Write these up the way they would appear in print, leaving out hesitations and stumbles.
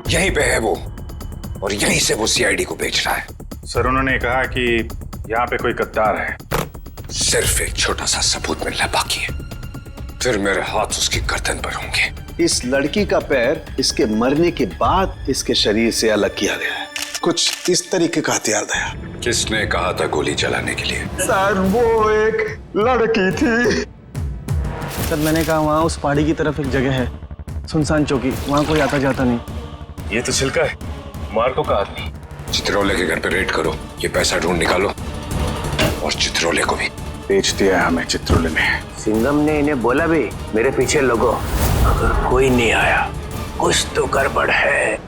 यहीं पे है वो, और यहीं से वो सीआईडी को बेच रहा है। सर उन्होंने कहा कि यहाँ पे कोई गद्दार है। सिर्फ एक छोटा सा सबूत मिलना बाकी है, फिर मेरे हाथ उसकी गर्दन पर होंगे। इस लड़की का पैर इसके मरने के बाद इसके शरीर से अलग किया गया है। कुछ इस तरीके का हथियार था। किसने कहा था गोली चलाने के लिए? सर वो एक लड़की थी। सर मैंने कहा वहाँ उस पहाड़ी की तरफ एक जगह है, सुनसान चौकी, वहाँ कोई आता जाता नहीं। ये तो छिलका है, मार्को का आदमी। चित्रोले के घर पे रेड करो, ये पैसा ढूंढ निकालो, और चित्रोले को भी। बेच दिया है हमें चित्रोले में। सिंघम ने इन्हें बोला भी मेरे पीछे लोगो, अगर कोई नहीं आया कुछ तो गड़बड़ है।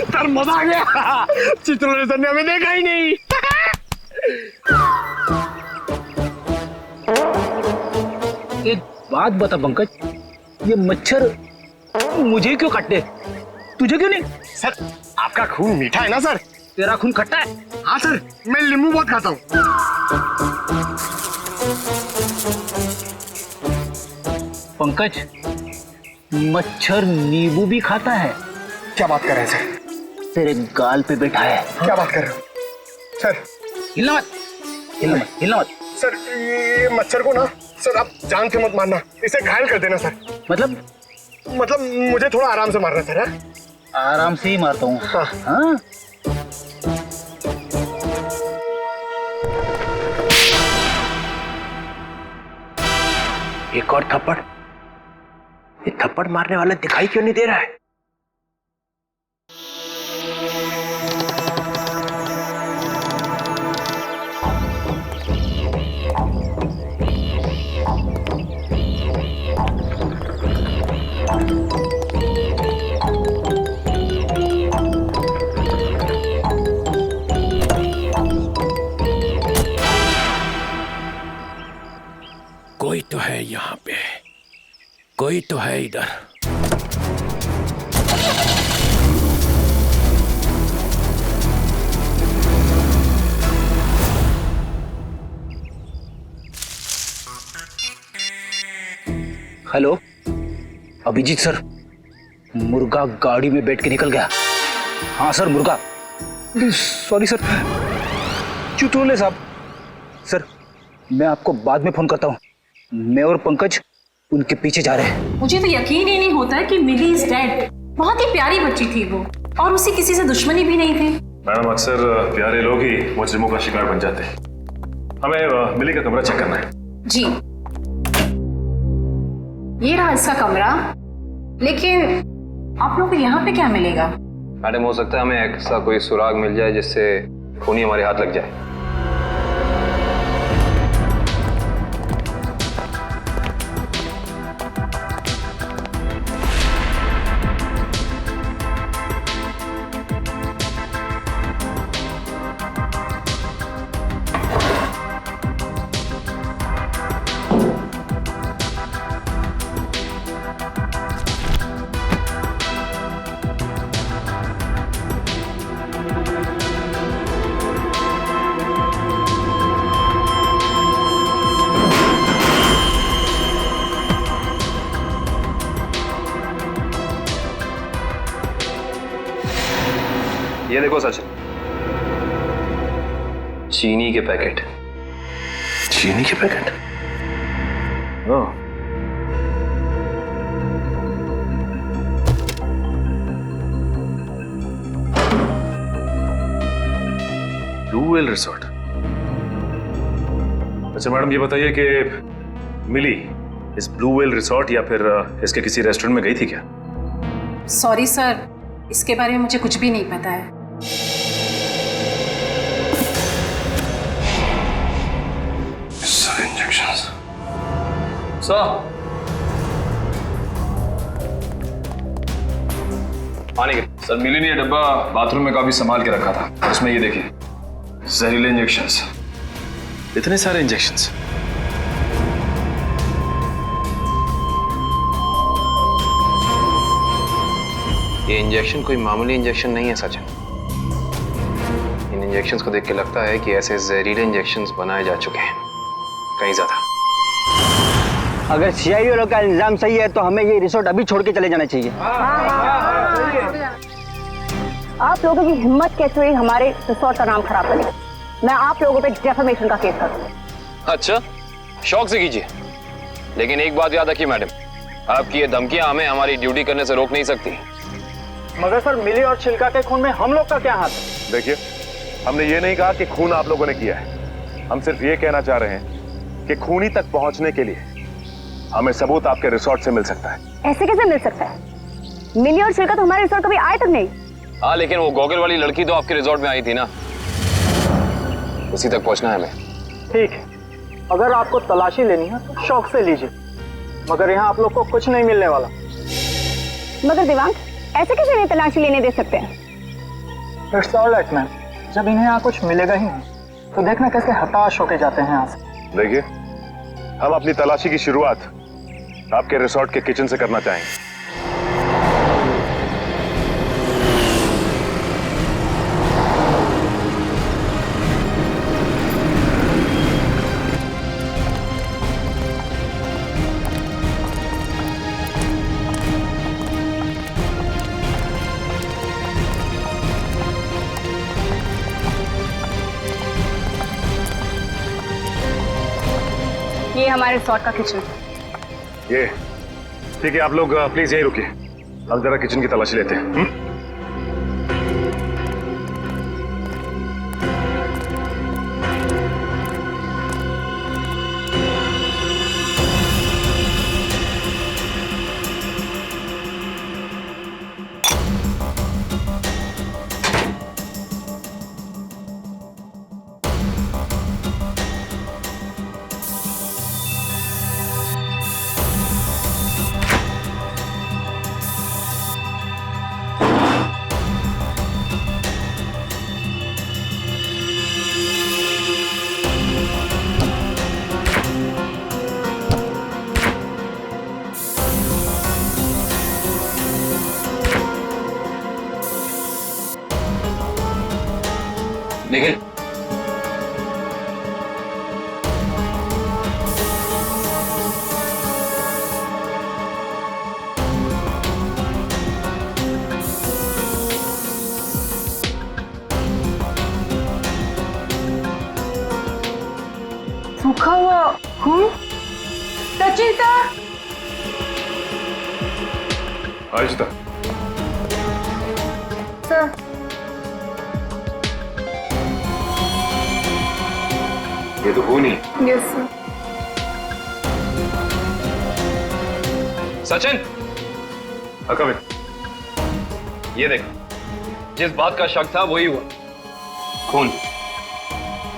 सर मजा आ गया, चित्रोले सर ने हमें देखा ही नहीं। एक बात बता पंकज, ये मच्छर मुझे क्यों काटते, तुझे क्यों नहीं? सर आपका खून मीठा है ना सर? तेरा खून खट्टा है? हाँ सर, मैं नींबू बहुत खाता हूँ। पंकज, मच्छर नींबू भी खाता है? क्या बात कर रहे हैं सर? तेरे गाल पे बैठा है। क्या बात कर रहे हो सर? हिलना मत, हिलना मत, हिलना मत। सर ये मच्छर को ना सर आप जान से मत मारना, इसे घायल कर देना सर। मतलब मुझे थोड़ा आराम से मारना सर। है? आराम से ही मारता हूँ। हाँ। हाँ? एक और थप्पड़। ये थप्पड़ मारने वाला दिखाई क्यों नहीं दे रहा है? कोई तो है यहाँ पे, कोई तो है इधर। हेलो अभिजीत सर, मुर्गा गाड़ी में बैठ के निकल गया। हाँ सर मुर्गा। सॉरी सर, चित्रोले साहब। सर मैं आपको बाद में फोन करता हूँ, मैं और पंकज उनके पीछे जा रहे हैं। मुझे तो यकीन ही नहीं होता कि मिली इज डेड। बहुत ही प्यारी बच्ची थी वो, और उसे किसी से दुश्मनी भी नहीं थी। मैडम अक्सर प्यारे लोग ही मुजरिमों का शिकार बन जाते हैं। हमें मिली का कमरा चेक करना है। जी ये रहा इसका कमरा, लेकिन आप लोग को यहाँ पे क्या मिलेगा? मैडम हो सकता है हमें ऐसा कोई सुराग मिल जाए जिससे खूनी हमारे हाथ लग जाए। ये देखो सचिन, चीनी के पैकेट। चीनी के पैकेट? ओह, ब्लू व्हेल रिसोर्ट। अच्छा मैडम ये बताइए कि मिली इस ब्लू व्हेल रिसोर्ट या फिर इसके किसी रेस्टोरेंट में गई थी क्या? सॉरी सर, इसके बारे में मुझे कुछ भी नहीं पता है। पानी के। सर मिली ने ये डब्बा बाथरूम में काफी संभाल के रखा था, उसमें ये देखिए जहरीले इंजेक्शंस, इतने सारे इंजेक्शंस। ये इंजेक्शन कोई मामूली इंजेक्शन नहीं है सचिन। इन इंजेक्शंस को देख के लगता है कि ऐसे जहरीले इंजेक्शंस बनाए जा चुके हैं, कहीं ज्यादा। अगर सीआईडी वालों का इल्जाम सही है तो हमें ये रिसोर्ट अभी छोड़ के चले जाना चाहिए। आप लोगों की हिम्मत कैसे हुई हमारे रिसोर्ट का नाम खराब करने? मैं आप लोगों पे डेफेमेशन का केस करूंगी। अच्छा, शौक से कीजिए, लेकिन एक बात याद रखिए मैडम, आपकी ये धमकियां हमें हमारी ड्यूटी करने से रोक नहीं सकती। मगर सर, मिली और छिलका के खून में हम लोग का क्या हाथ है? देखिए, हमने ये नहीं कहा कि खून आप लोगों ने किया है। हम सिर्फ ये कहना चाह रहे हैं कि खूनी तक पहुंचने के लिए हमें सबूत आपके रिसोर्ट से मिल सकता है। ऐसे कैसे मिल सकता है? मिली और छिलका तो हमारे रिसोर्ट कभी आए तक नहीं। हाँ, लेकिन वो गॉगल वाली लड़की तो आपके रिसोर्ट में आई थी ना, उसी तक पहुंचना है हमें। ठीक है, अगर आपको तलाशी लेनी है तो शौक से लीजिए, मगर यहाँ आप लोग को कुछ नहीं मिलने वाला। मगर दिवांग, ऐसे कैसे इन्हें तलाशी लेने दे सकते हैं? इट्स ऑल राइट मैम, जब इन्हें यहाँ कुछ मिलेगा ही नहीं तो देखना कैसे हताश होके जाते हैं यहाँ से। देखिए, हम अपनी तलाशी की शुरुआत आपके रिसोर्ट के किचन से करना चाहेंगे। ये हमारे रिसोर्ट का किचन। ये ठीक है, आप लोग प्लीज यहीं रुकिए, हम जरा किचन की तलाशी लेते हैं। निखिल, सूखा हुआ खून? सचिता, आयुष्ता, सर, ये तो खून ही। Yes sir. Sachin, come in. ये देख, जिस बात का शक था वही हुआ, खून।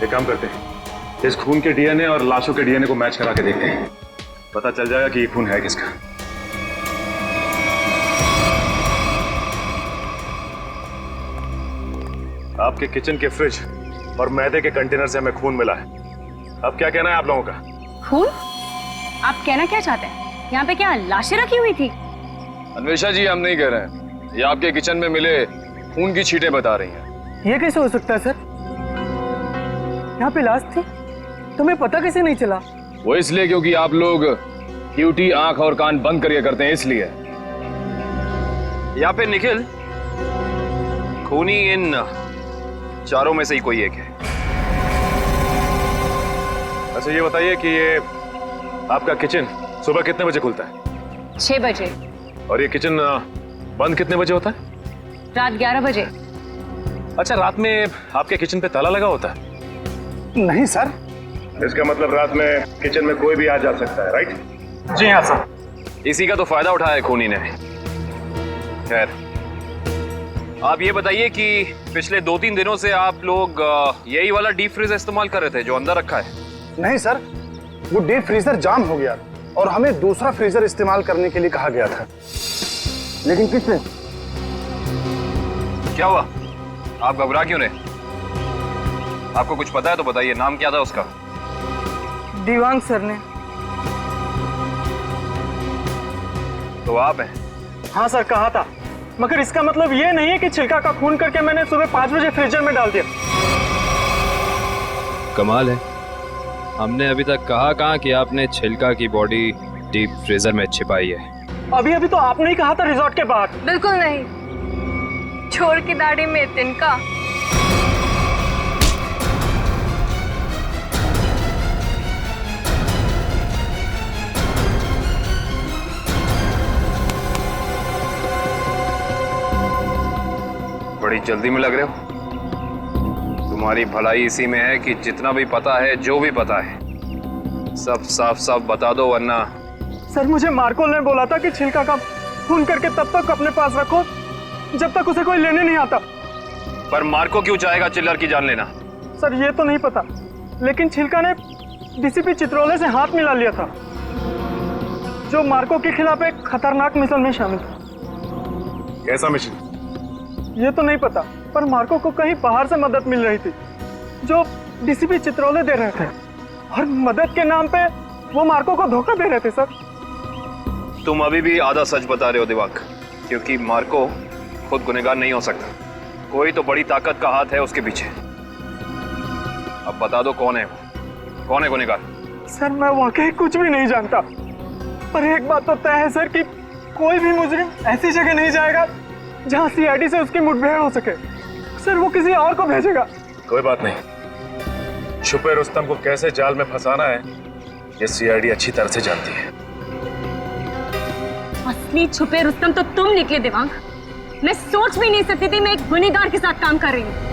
एक काम करते हैं, इस खून के डीएनए और लाशों के डीएनए को मैच करा के देखते हैं, पता चल जाएगा कि ये खून है किसका। आपके किचन के फ्रिज और मैदे के कंटेनर से हमें खून मिला है। अब क्या कहना है आप लोगों का? खून? आप कहना क्या चाहते हैं? यहाँ पे क्या लाशें रखी हुई थी? अन्वेषा जी, हम नहीं कह रहे हैं, ये आपके किचन में मिले खून की छींटें बता रही हैं। ये कैसे हो सकता है सर? यहाँ पे लाश थी, तुम्हें पता कैसे नहीं चला? वो इसलिए क्योंकि आप लोग ड्यूटी आंख और कान बंद करके करते हैं, इसलिए। या फिर निखिल, खूनी इन चारों में से ही कोई एक है। अच्छा, ये बताइए कि ये आपका किचन सुबह कितने बजे खुलता है? 6 बजे। और ये किचन बंद कितने बजे होता है? रात 11 बजे। अच्छा, रात में आपके किचन पे ताला लगा होता है? नहीं सर। इसका मतलब रात में किचन में कोई भी आ जा सकता है, राइट? जी हाँ सर। इसी का तो फायदा उठाया है खूनी ने। खैर, आप ये बताइए कि पिछले 2-3 दिनों से आप लोग यही वाला डीप फ्रीज इस्तेमाल कर रहे थे जो अंदर रखा है? नहीं सर, वो डीप फ्रीजर जाम हो गया और हमें दूसरा फ्रीजर इस्तेमाल करने के लिए कहा गया था। लेकिन किसने? क्या हुआ? आप घबरा क्यों रहे? आपको कुछ पता है तो बताइए, नाम क्या था उसका? दीवांग सर ने। तो आप हैं? हाँ सर, कहा था, मगर इसका मतलब ये नहीं है कि छिलका का खून करके मैंने सुबह 5 बजे फ्रीजर में डाल दिया। कमाल है, हमने अभी तक कहा कि आपने छिलका की बॉडी डीप फ्रीजर में छिपाई है। अभी तो आपने ही कहा था रिजॉर्ट के बाहर। बिल्कुल नहीं, छोड़ की दाढ़ी में तिनका। बड़ी जल्दी में लग रहे हो। तुम्हारी भलाई इसी में है कि जितना भी पता है, जो भी पता है, सब साफ साफ बता दो, वरना। सर, मुझे मार्को ने बोला था कि छिलका का खून करके तब तक अपने पास रखो जब तक उसे कोई लेने नहीं आता। पर मार्को क्यों चाहेगा चिल्लर की जान लेना? सर, ये तो नहीं पता, लेकिन छिलका ने डीसीपी चित्रोले से हाथ मिला लिया था, जो मार्को के खिलाफ एक खतरनाक मिशन में शामिल था। कैसा मिशन? ये तो नहीं पता, पर मार्को को कहीं बाहर से मदद मिल रही थी जो डीसीपी चित्रोले दे रहे थे, और मदद के नाम पे वो मार्को को धोखा दे रहे थे। सर, तुम अभी भी आधा सच बता रहे हो दिवाक, क्योंकि मार्को खुद गुनहगार नहीं हो सकता। कोई तो बड़ी ताकत का हाथ है उसके पीछे। अब बता दो कौन है वो, कौन है गुनहगार? सर, मैं वाकई कुछ भी नहीं जानता, पर एक बात तो तय है सर कि कोई भी मुजरिम ऐसी जगह नहीं जाएगा जहां सीआईडी से उसकी मुठभेड़ हो सके। सर, वो किसी और को भेजेगा। कोई बात नहीं, छुपे रुस्तम को कैसे जाल में फंसाना है ये सीआईडी अच्छी तरह से जानती है। असली छुपे रुस्तम तो तुम निकले दिवांग। मैं सोच भी नहीं सकती थी मैं एक गुनहगार के साथ काम कर रही हूँ।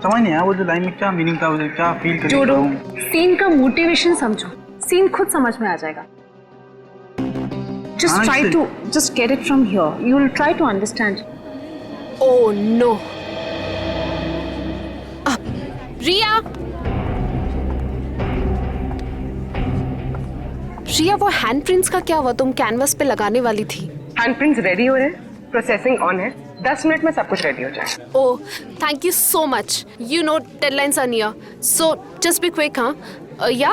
समझ नहीं आया वो जो लाइन में क्या मीनिंग था, वो क्या फील कर जोड़ो, सीन का मोटिवेशन समझो, सीन खुद समझ में आ जाएगा। Just try to just get it from here. You will try to understand. Oh no. रिया, रिया, वो हैंड प्रिंट्स का क्या हुआ? तुम कैनवस पे लगाने वाली थी। हैंड प्रिंट्स रेडी हो रहे हैं, प्रोसेसिंग ऑन है, 10 मिनट में सब कुछ रेडी हो जाए। Oh, thank you so much. You know deadlines are near, so just be quick. हाँ या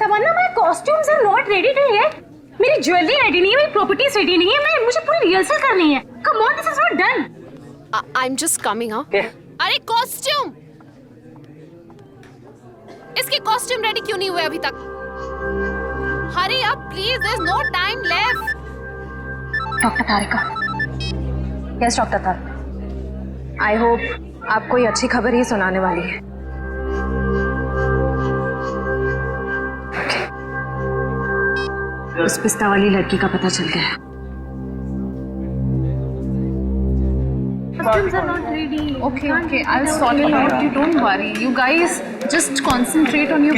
Tamanna, my costumes are not ready till yet. मेरी ज्वेलरी रेडी नहीं है, मेरी प्रॉपर्टीज रेडी नहीं है, मुझे पूरी रिहर्सल करनी है। Come on, this is not done. I am just coming. हाँ, अरे कॉस्ट्यूम, इसके कॉस्ट्यूम रेडी क्यों नहीं हुए अभी तक? Hurry up please, there is no time left. Doctor Tarika. Yes doctor Tarika, I hope आप कोई अच्छी खबर ही सुनाने वाली है। उस पिस्ता वाली लड़की का पता चल गया है। Costumes are not ready. Okay, I'll sort it out. You don't worry. You guys just concentrate on your.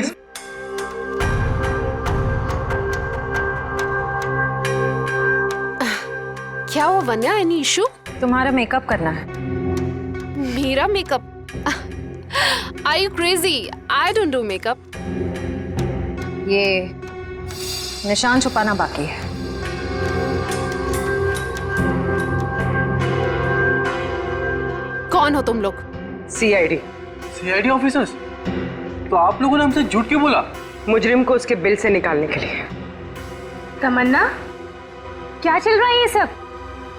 क्या हुआ वन्या? Any issue? तुम्हारा मेकअप करना है। मेरा makeup? Are you crazy? I don't do makeup. ये निशान छुपाना बाकी है। कौन हो तुम लोग? सीआईडी। CID officers? तो आप लोगों ने हमसे झूठ क्यों बोला? मुजरिम को उसके बिल से निकालने के लिए। तमन्ना, क्या चल रहा है ये सब?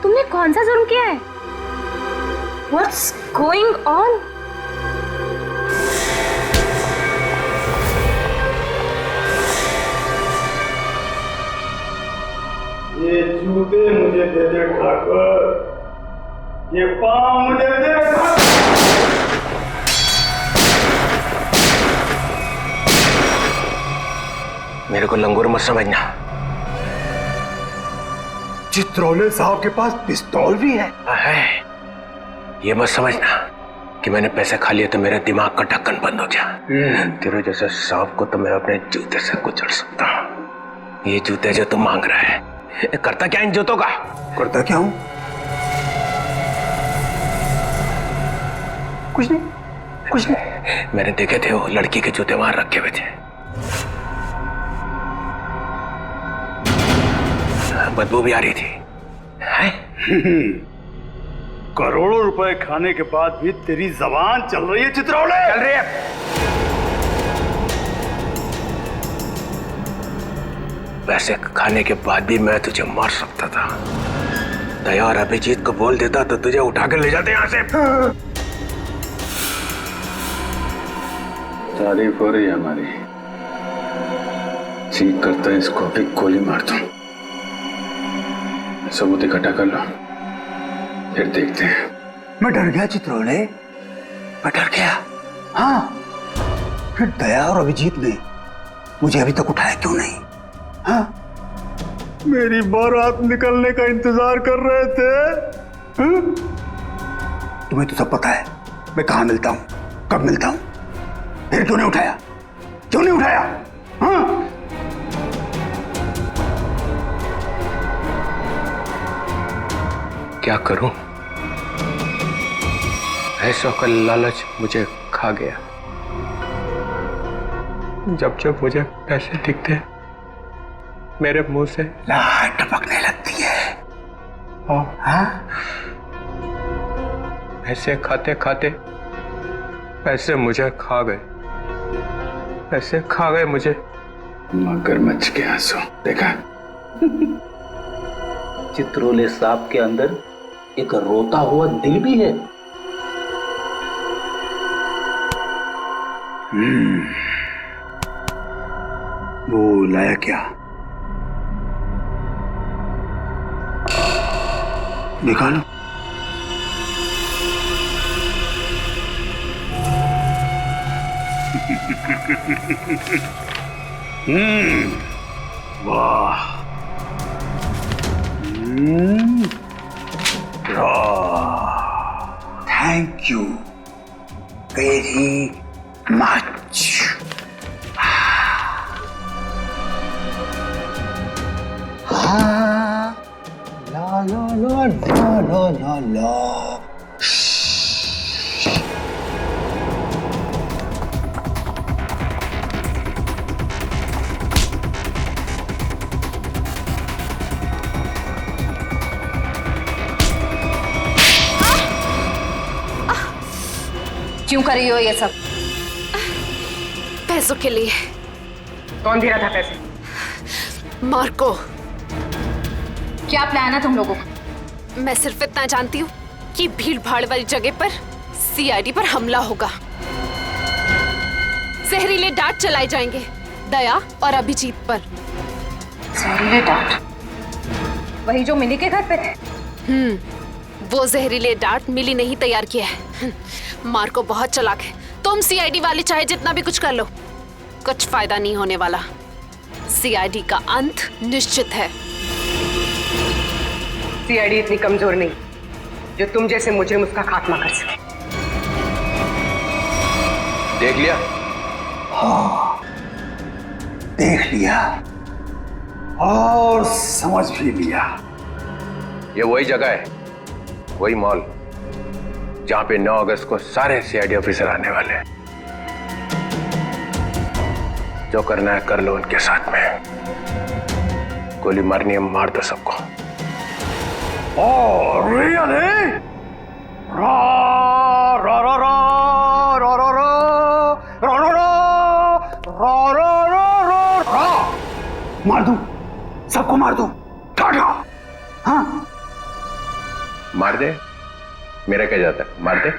तुमने कौन सा जुर्म किया है? What's going on? ये जूते मुझे दे दे ठाकुर, ये पाँव मुझे दे ठाकुर। मेरे को लंगूर मत समझना। चित्रोले साहब के पास पिस्तौल भी है। ये मत समझना कि मैंने पैसे खा लिए तो मेरे दिमाग का ढक्कन बंद हो गया। तेरे जैसे सांप को तो मैं अपने जूते से कुचल सकता हूँ। ये जूते जो तुम मांग रहा है, करता क्या इन जूतों का? करता क्या हूँ? कुछ नहीं, कुछ नहीं। मैंने देखे थे वो लड़की के जूते वहां रखे हुए थे। बदबू भी आ रही थी। करोड़ों रुपए खाने के बाद भी तेरी जबान चल रही है चित्रौले? चल रही है। पैसे खाने के बाद भी मैं तुझे मार सकता था। दया और अभिजीत को बोल देता तो तुझे उठा कर ले जाते यहां से। तारीफ हो रही है हमारी। चीख करता है इसको अभी गोली मार दूं। सबूत इकट्ठा कर लो, फिर देखते हैं। मैं डर गया चित्रौले, मैं डर गया। हाँ, फिर दया और अभिजीत ने मुझे अभी तक उठाया क्यों नहीं? हाँ, मेरी बारात निकलने का इंतजार कर रहे थे। हाँ? तुम्हें तो सब पता है मैं कहाँ मिलता हूँ, कब मिलता हूँ, फिर क्यों नहीं उठाया? क्यों नहीं उठाया? हाँ? क्या करूं? ऐसा का लालच मुझे खा गया। जब जब मुझे पैसे दिखते मेरे मुंह से लार टपकने लगती है। हाँ? पैसे खाते खाते पैसे मुझे खा गए। पैसे खा गए मुझे। मगरमच्छ के आंसू देखा? चित्रौले सांप के अंदर एक रोता हुआ दिल भी है। वो लाया क्या? निकालो। वाह, थैंक यू वेरी मच। हाँ, ला ला ला ला ला ला ला। क्यों कर रही हो ये सब? पैसों के लिए। कौन दे रहा था पैसे? मार्को। क्या प्लान है तुम लोगों का? मैं सिर्फ इतना जानती हूँ कि भीड़ भाड़ वाली जगह पर सीआईडी पर हमला होगा। जहरीले डांट चलाए जाएंगे दया और अभिजीत पर। जहरीले डांट? वही जो मिली के घर पे थे? वो जहरीले डांट मिली नहीं तैयार किया है। मार्को बहुत चालाक है। तुम सीआईडी वाले चाहे जितना भी कुछ कर लो, कुछ फायदा नहीं होने वाला। सीआईडी का अंत निश्चित है। सीआईडी इतनी कमजोर नहीं जो तुम जैसे मुजरिम उसका खात्मा कर सके। देख लिया? हाँ, देख लिया और समझ भी लिया। ये वही जगह है, वही मॉल जहां पे 9 अगस्त को सारे सीआईडी ऑफिसर आने वाले हैं। जो करना है कर लो उनके साथ में। गोली मारनी है मार दो सबको। रियली? रा रा रा रा रा रा रा रा रा रा रा रा। मार दूं, सबको मार दूं। टाटा। हाँ, मार दे, मेरा क्या जाता है, मार दे।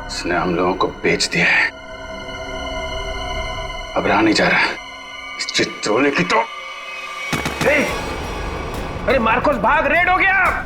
उसने हम लोगों को बेच दिया है, अब रहा नहीं जा रहा। इस चित्रौले की तो अरे मार्कोस भाग, रेड हो गया।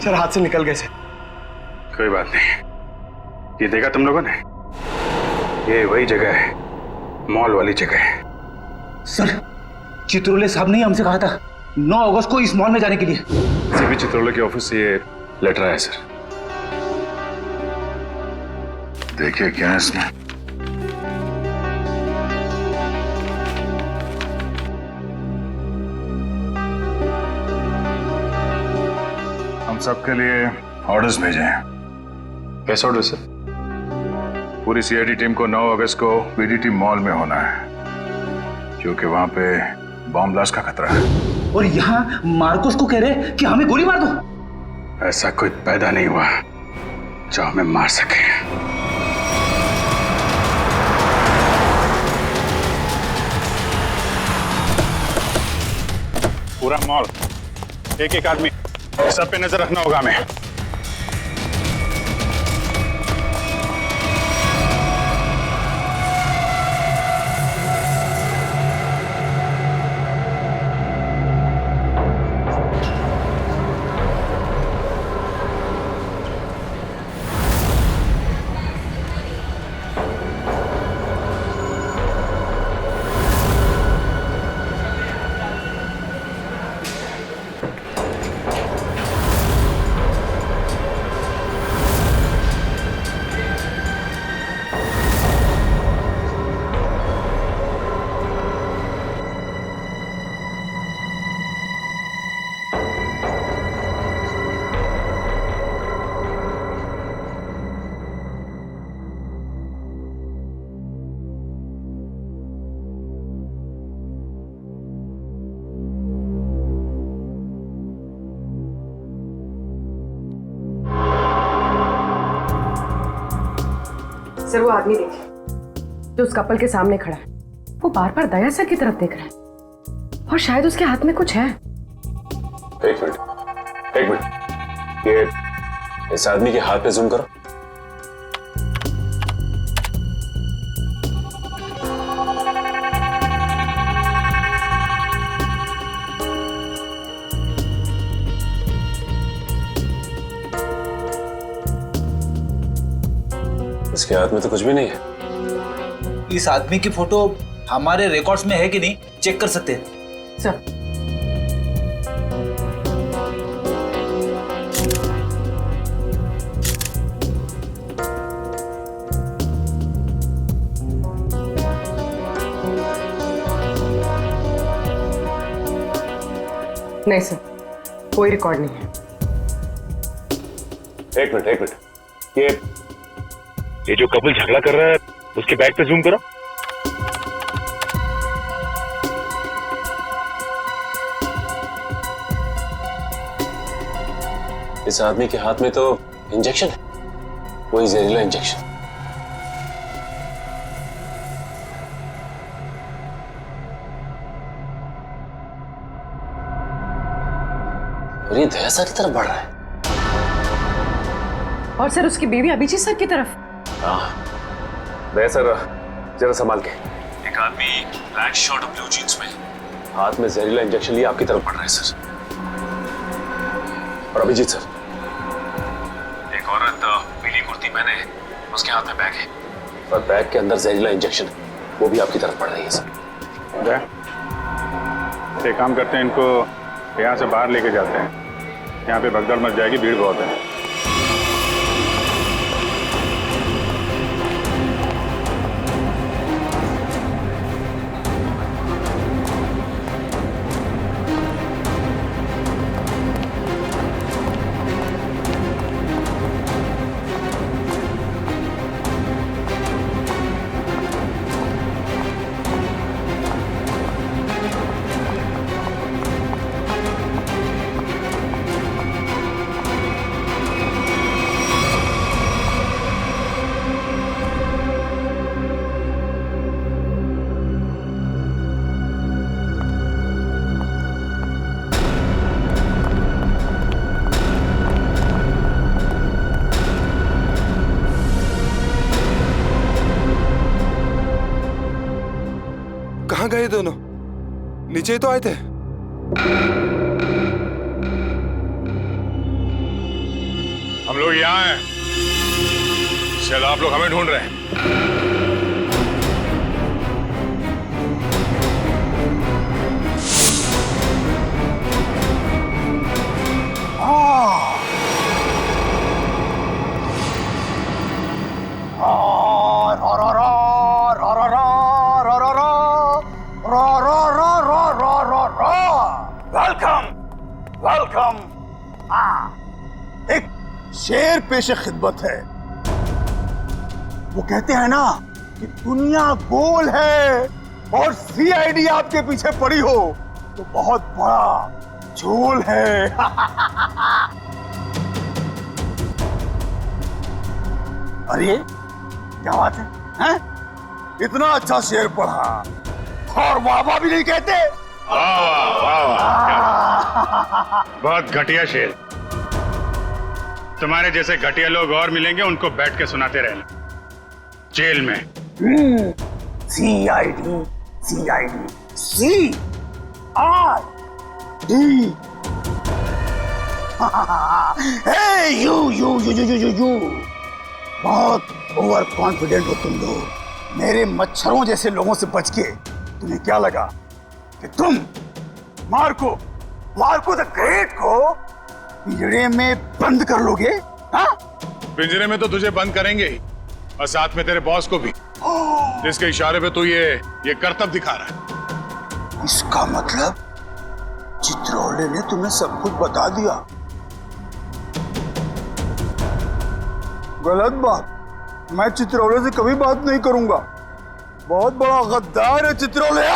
सर हाथ से निकल गए सर। कोई बात नहीं। ये देखा तुम लोगों ने? ये वही जगह है, मॉल वाली जगह है। सर, चित्रोले साहब ने हमसे कहा था 9 अगस्त को इस मॉल में जाने के लिए। सीबी चित्रोले के ऑफिस से ये लेटर आया सर। देखिए क्या है इसमें। हम सबके लिए ऑर्डर्स भेजे हैं। कैसे ऑर्डर सर? पूरी सीआईडी टीम को 9 अगस्त को बीडीटी मॉल में होना है, क्योंकि वहां पे बॉम्ब ब्लास्ट का खतरा है। और यहाँ मार्कोस को कह रहे कि हमें गोली मार दो। ऐसा कोई पैदा नहीं हुआ जो हमें मार सके। पूरा मॉल, एक एक आदमी, सब पे नजर रखना होगा हमें। सर, वो आदमी देखिए जो उस कपल के सामने खड़ा है, वो बार बार दया सर की तरफ देख रहा है और शायद उसके हाथ में कुछ है। एक मिनट, ये इस आदमी के हाथ पे जूम करो। इसके हाथ में तो कुछ भी नहीं है। इस आदमी की फोटो हमारे रिकॉर्ड्स में है कि नहीं, चेक कर सकते हैं। सर, नहीं सर, कोई रिकॉर्ड नहीं है। एक मिनट, ये जो कपल झगड़ा कर रहा है उसके बैक पे जूम करो। इस आदमी के हाथ में तो इंजेक्शन है, वही जहरीला इंजेक्शन। और ये दया सर की तरफ बढ़ रहा है। और सर, उसकी बीवी अभिजीत सर की तरफ। दया सर, जरा संभाल के। एक आदमी ब्लैक शर्ट और ब्लू जींस में हाथ में जहरीला इंजेक्शन लिए आपकी तरफ बढ़ रहा है सर। और अभिजीत सर, एक औरत पीली कुर्ती पहने, उसके हाथ में बैग है और बैग के अंदर जहरीला इंजेक्शन है, वो भी आपकी तरफ बढ़ रही है सर। एक काम करते हैं, इनको यहाँ से बाहर लेके जाते हैं। यहाँ पे भगदड़ मच जाएगी, भीड़ बहुत है। कहाँ गए दोनों? नीचे ही तो आए थे। हम लोग यहाँ हैं, शायद आप लोग हमें ढूंढ रहे हैं। Welcome welcome. एक शेर पेशे खिदमत है। वो कहते हैं ना कि दुनिया गोल है और सीआईडी आपके पीछे पड़ी हो तो बहुत बड़ा झोल है। अरे क्या बात है, हैं? इतना अच्छा शेर पढ़ा और वाह भी नहीं कहते। बहुत घटिया शेर। तुम्हारे जैसे घटिया लोग और मिलेंगे, उनको बैठ के सुनाते रहना जेल में। CID CID C R D. You बहुत ओवर कॉन्फिडेंट हो तुम लोग। मेरे मच्छरों जैसे लोगों से बच के तुम्हें क्या लगा कि तुम मार्को द ग्रेट को पिंजरे में बंद कर लोगे? हाँ? पिंजरे में तो तुझे बंद करेंगे ही, और साथ में तेरे बॉस को भी, जिसके इशारे पे तू ये करतब दिखा रहा है। इसका मतलब चित्रोले ने तुम्हें सब कुछ बता दिया। गलत बात। मैं चित्रोले से कभी बात नहीं करूंगा। बहुत बड़ा गद्दार है चित्रोले।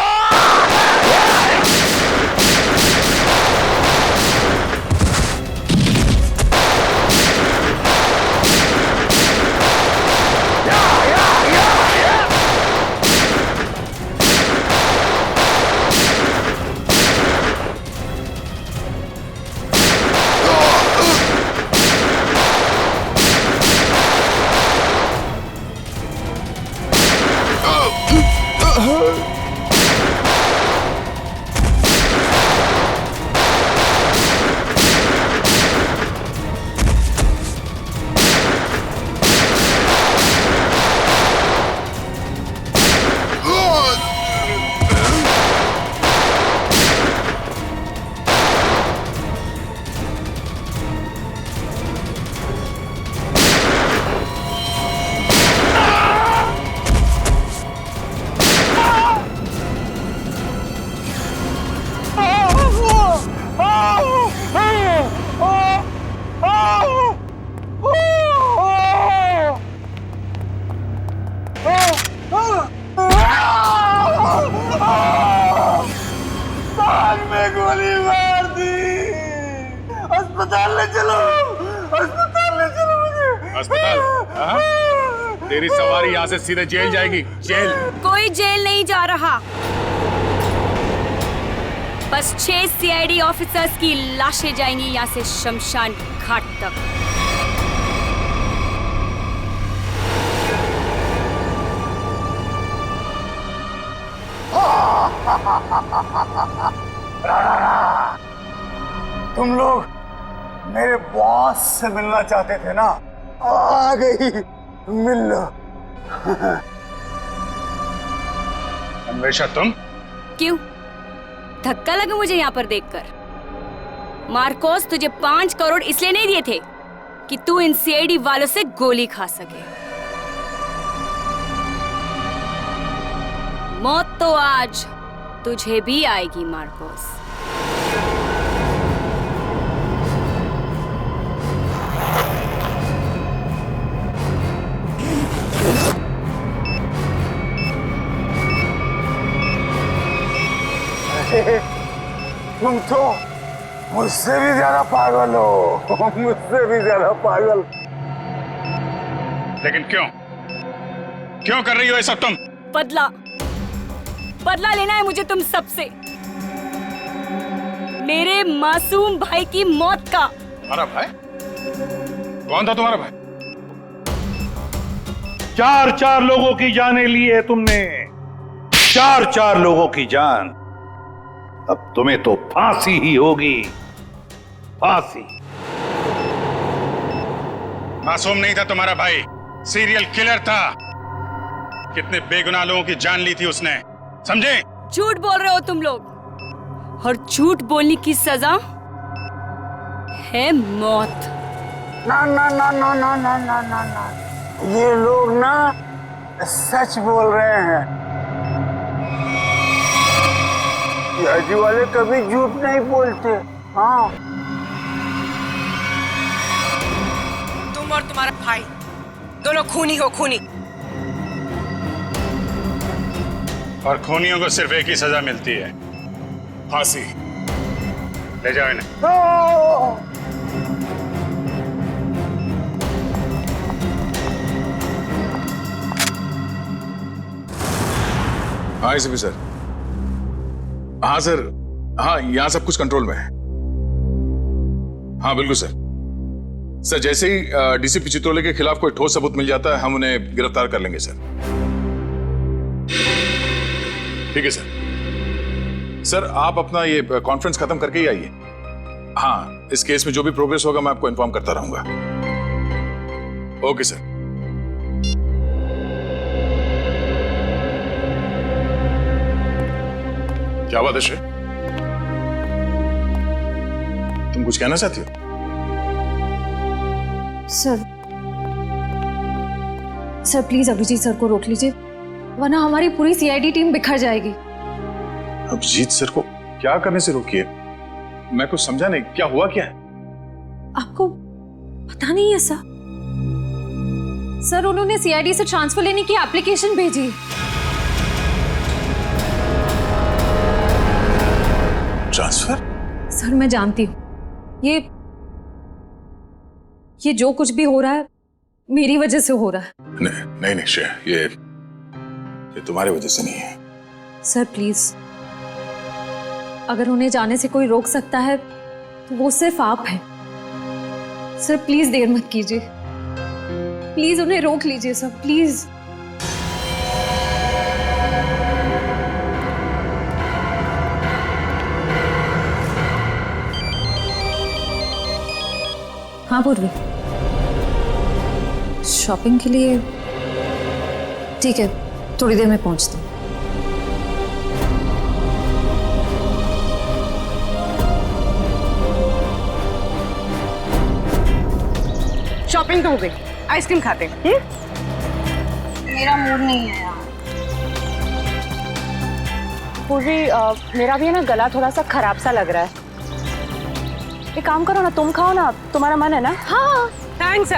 गोली मार दी। अस्पताल ले चलो, अस्पताल ले चलो मुझे। अस्पताल? हाँ? तेरी सवारी यहाँ से सीधे जेल जाएगी। जेल? कोई जेल नहीं जा रहा, बस 6 सीआईडी ऑफिसर्स की लाशें जाएंगी यहाँ से शमशान घाट तक। तुम लोग मेरे बॉस से मिलना चाहते थे ना, आ गई, मिल लो। अन्वेषा तुम? क्यों धक्का लगा मुझे यहाँ पर देखकर? मार्कोस तुझे 5 करोड़ इसलिए नहीं दिए थे कि तू इन सीआईडी वालों से गोली खा सके। मौत तो आज तुझे भी आएगी मार्कोस। तुम तो मुझसे भी ज्यादा पागल हो, मुझसे भी ज्यादा पागल। लेकिन क्यों कर रही हो ये सब तुम? बदला लेना है मुझे तुम सबसे, मेरे मासूम भाई की मौत का। तुम्हारा भाई? कौन था तुम्हारा भाई? 4 लोगों की जानें ली है तुमने, 4 लोगों की जान। अब तुम्हें तो फांसी ही होगी, फांसी। मासूम नहीं था तुम्हारा भाई, सीरियल किलर था। कितने बेगुनाह लोगों की जान ली थी उसने, समझे? झूठ बोल रहे हो तुम लोग, और झूठ बोलने की सजा है मौत। ना ना ना ना ना ना ना ना ना, ये लोग ना सच बोल रहे हैं। सीआईडी वाले कभी झूठ नहीं बोलते। हाँ, तुम और तुम्हारा भाई दोनों खूनी हो, खूनी। और खूनियों को सिर्फ एक ही सजा मिलती है, फांसी। ले जाओ इन्हें। हाँ एसीपी सर। हाँ सर, हाँ यहाँ सब कुछ कंट्रोल में है। हाँ बिल्कुल सर। सर जैसे ही डीसीपी चित्रोले के खिलाफ कोई ठोस सबूत मिल जाता है हम उन्हें गिरफ्तार कर लेंगे सर। ठीक है सर। सर आप अपना ये कॉन्फ्रेंस खत्म करके ही आइए। हाँ, इस केस में जो भी प्रोग्रेस होगा मैं आपको इन्फॉर्म करता रहूंगा। Okay sir. क्या बात है श्रेय, तुम कुछ कहना चाहती हो? सर प्लीज अभिजीत सर को रोक लीजिए, वरना हमारी पूरी सीआईडी टीम बिखर जाएगी। अभिजीत सर को क्या करने से रोकिए? मैं कुछ समझा नहीं, क्या हुआ क्या है? आपको पता नहीं है सर? सर उन्होंने सीआईडी से ट्रांसफर लेने की एप्लीकेशन भेजी। ट्रांसफर? सर मैं जानती हूँ ये जो कुछ भी हो रहा है मेरी वजह से हो रहा है। नहीं नहीं श्रेया, ये तुम्हारी वजह से नहीं है। सर प्लीज, अगर उन्हें जाने से कोई रोक सकता है तो वो सिर्फ आप हैं। सर प्लीज देर मत कीजिए, प्लीज उन्हें रोक लीजिए सर, प्लीज। हाँ पूर्वी, शॉपिंग के लिए? ठीक है, थोड़ी देर में पहुंचती हूँ। शॉपिंग तो हो गई, आइसक्रीम खाते हैं। मेरा मूड नहीं है यार। पूर्वी, मेरा भी है ना गला थोड़ा सा खराब सा लग रहा है। एक काम करो ना, तुम खाओ ना, तुम्हारा मन है ना? हाँ थैंक्स।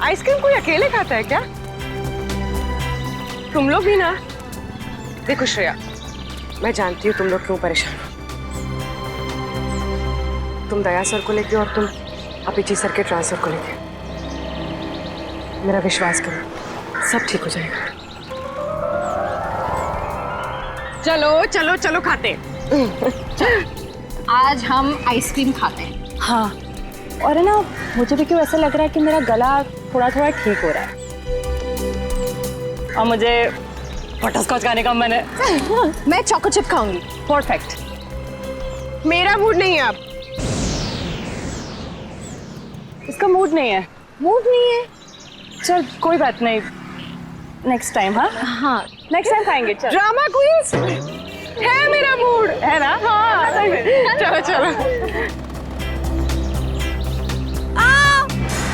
आइसक्रीम कोई अकेले खाता है क्या? तुम लोग भी ना। देखो श्रेया, मैं जानती हूँ तुम लोग क्यों परेशान हो। तुम दया सर को लेके और तुम अभिजीत सर के ट्रांसफर को लेके। मेरा विश्वास करो, सब ठीक हो जाएगा। चलो चलो चलो खाते। आज हम आइसक्रीम खाते हैं। हाँ, और है ना, मुझे भी क्यों ऐसा लग रहा है कि मेरा गला थोड़ा थोड़ा ठीक हो रहा है। और मुझे बटरस्कॉच खाने का मन है। मैं चॉको चिप खाऊंगी। परफेक्ट। मेरा मूड नहीं है अब। इसका मूड नहीं है। मूड नहीं है? चल कोई बात नहीं, नेक्स्ट टाइम। हाँ हाँ, नेक्स्ट टाइम खाएंगे। चल, ड्रामा क्वींस है मेरा मूड, है ना? हाँ चलो चलो।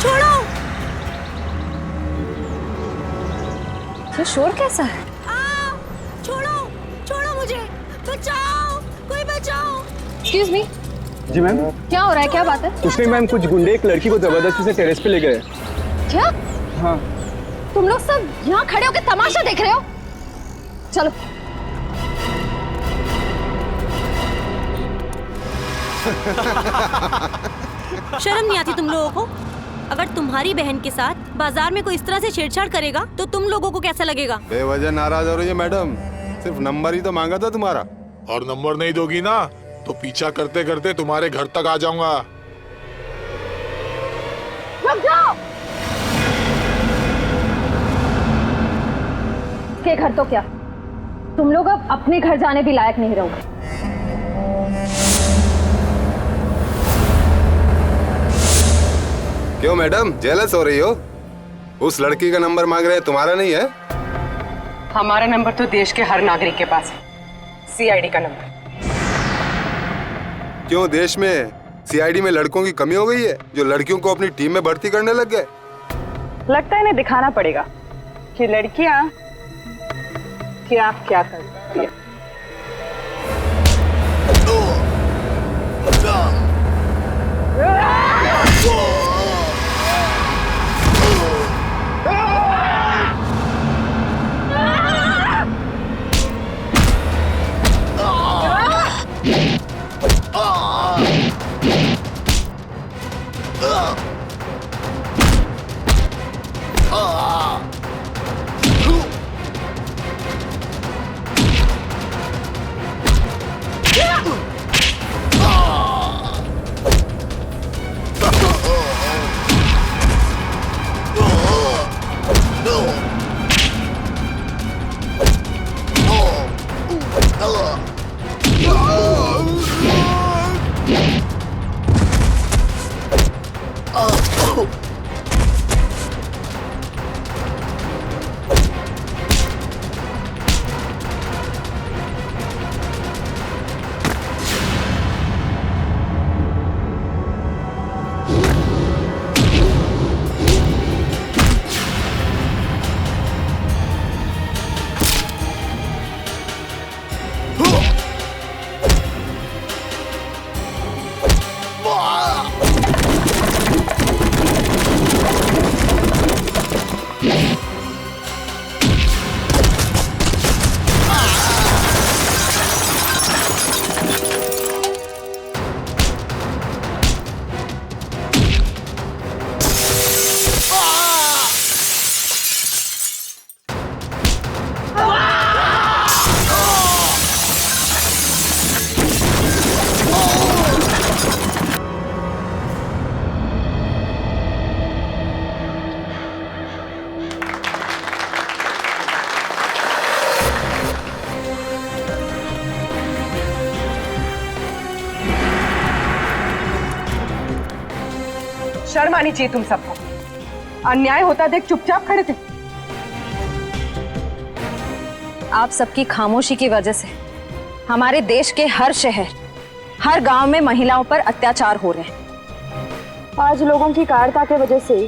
छोड़ो। ये शोर कैसा है? छोड़ो छोड़ो मुझे, बचाओ, कोई बचाओ। Excuse me. जी मैम। क्या हो रहा है, क्या बात है? कुछ नहीं मैम, कुछ गुंडे एक लड़की को जबरदस्ती से टेरेस पे ले गए। क्या? हाँ। तुम लोग सब यहाँ खड़े होकर तमाशा देख रहे हो? चलो। शर्म नहीं आती तुम लोगों को? अगर तुम्हारी बहन के साथ बाजार में कोई इस तरह से छेड़छाड़ करेगा तो तुम लोगों को कैसा लगेगा? बेवजह नाराज हो रही है मैडम, सिर्फ नंबर ही तो मांगा था तुम्हारा। और नंबर नहीं दोगी ना तो पीछा करते करते तुम्हारे घर तक आ जाऊंगा। रुक जाओ। के घर तो क्या, तुम लोग अब अपने घर जाने भी लायक नहीं रहोगे। क्यों मैडम जेलस हो रही हो? उस लड़की का नंबर मांग रहे हैं, तुम्हारा नहीं है? हमारा नंबर तो देश के हर नागरिक के पास है, सीआईडी का नंबर। क्यों देश में सीआईडी में लड़कों की कमी हो गई है जो लड़कियों को अपनी टीम में भर्ती करने लग गए? लगता है इन्हें दिखाना पड़ेगा कि लड़कियां क्या क्या करती हैं। शर्म आनी चाहिए तुम सबको। अन्याय होता देख चुपचाप खड़े थे। आप सबकी खामोशी की वजह से हमारे देश के हर शहर, हर गांव में महिलाओं पर अत्याचार हो रहे हैं। आज लोगों की कायरता की वजह से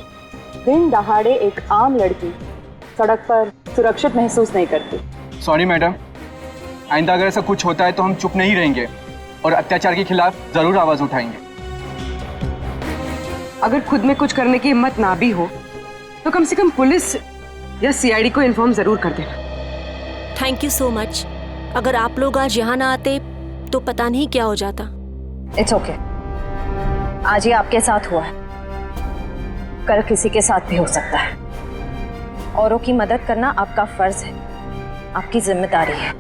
दिन दहाड़े एक आम लड़की सड़क पर सुरक्षित महसूस नहीं करती। सॉरी मैडम, आइंदा अगर ऐसा कुछ होता है तो हम चुप नहीं रहेंगे और अत्याचार के खिलाफ जरूर आवाज उठाएंगे। अगर खुद में कुछ करने की हिम्मत ना भी हो तो कम से कम पुलिस या सीआईडी को इन्फॉर्म जरूर कर देना। Thank you so much. अगर आप लोग आज यहाँ ना आते तो पता नहीं क्या हो जाता। It's okay. आज ये आपके साथ हुआ है, कल किसी के साथ भी हो सकता है। औरों की मदद करना आपका फर्ज है, आपकी जिम्मेदारी है।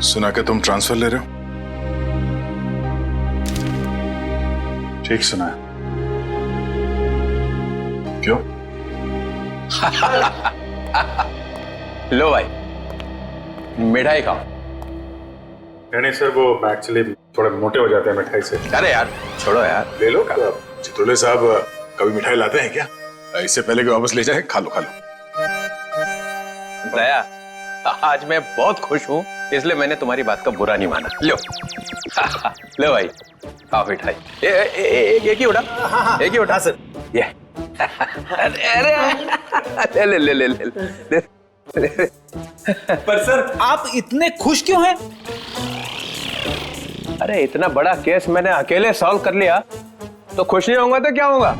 सुना कि तुम ट्रांसफर ले रहे हो? ठीक सुना है। क्यों? लो भाई, मिठाई खाओ। नहीं सर, वो एक्चुअली थोड़े मोटे हो जाते हैं मिठाई से। अरे यार छोड़ो यार, ले लो। चित्रोले साहब कभी मिठाई लाते हैं क्या? इससे पहले कि वापस ले जाए, खा लो खा लो। दया, आज मैं बहुत खुश हूँ, इसलिए मैंने तुम्हारी बात का बुरा नहीं माना। लो लो भाई, खाओ मिठाई। एक ही उड़ा, एक ही उड़ा सर। ये अरे ले ले ले ले ले। पर सर आप इतने खुश क्यों हैं? अरे इतना बड़ा केस मैंने अकेले सॉल्व कर लिया, तो खुश नहीं होऊंगा तो क्या होगा?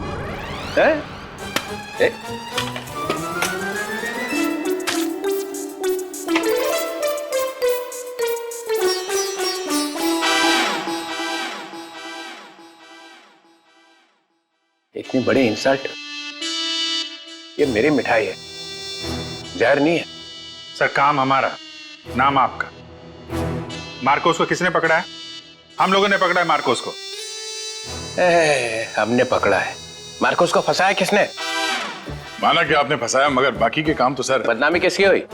इतनी बड़ी इंसल्ट, ये मेरी मिठाई है, जहर नहीं है। सर काम हमारा, नाम आपका। मार्कोस को किसने पकड़ा है? हम लोगों ने पकड़ा है मार्कोस को। हमने पकड़ा है। मार्कोस को फंसाया किसने? माना कि आपने फंसाया, मगर बाकी के काम तो सर। बदनामी किसकी हुई?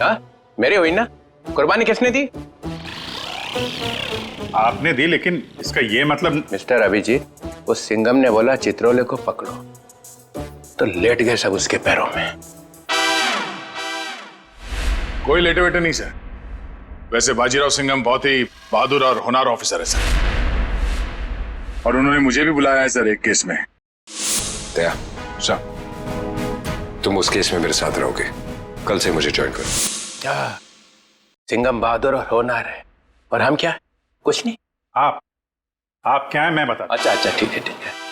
हाँ, मेरी हुई ना। कुर्बानी किसने दी? आपने दी, लेकिन इसका ये मतलब। मिस्टर अभिजीत, उस सिंघम ने बोला चित्रोले को पकड़ो, तो लेट गए सब उसके पैरों में। कोई लेटे वेटे नहीं सर। वैसे बाजीराव सिंघम बहुत ही बहादुर और होनहार ऑफिसर है सर, और उन्होंने मुझे भी बुलाया है सर एक केस में। दया सर, तुम उस केस में मेरे साथ रहोगे। कल से मुझे ज्वाइन करो। सिंघम बहादुर और होनहार है, और हम क्या? कुछ नहीं। आप क्या है मैं बता। अच्छा अच्छा, ठीक है।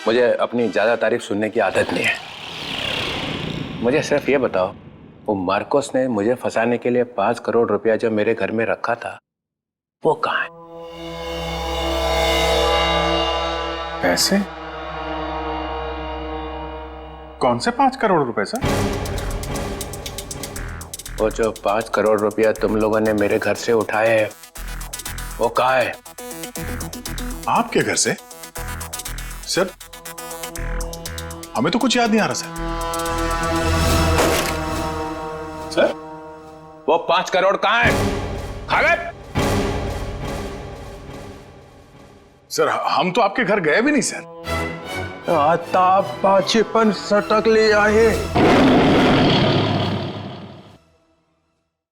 मुझे अपनी ज्यादा तारीफ सुनने की आदत नहीं है। मुझे सिर्फ ये बताओ, वो मार्कोस ने मुझे फंसाने के लिए 5 करोड़ रुपया जो मेरे घर में रखा था, वो कहाँ है? पैसे? कौन से 5 करोड़ रुपए सर? वो जो 5 करोड़ रुपया तुम लोगों ने मेरे घर से उठाए हैं, वो कहाँ है? आपके घर से? सर, हमें तो कुछ याद नहीं आ रहा सर, वो 5 करोड़ कहाँ है? खा गए? सर, हम तो आपके घर गए भी नहीं सर। आता पाछेपन सटक ले आए।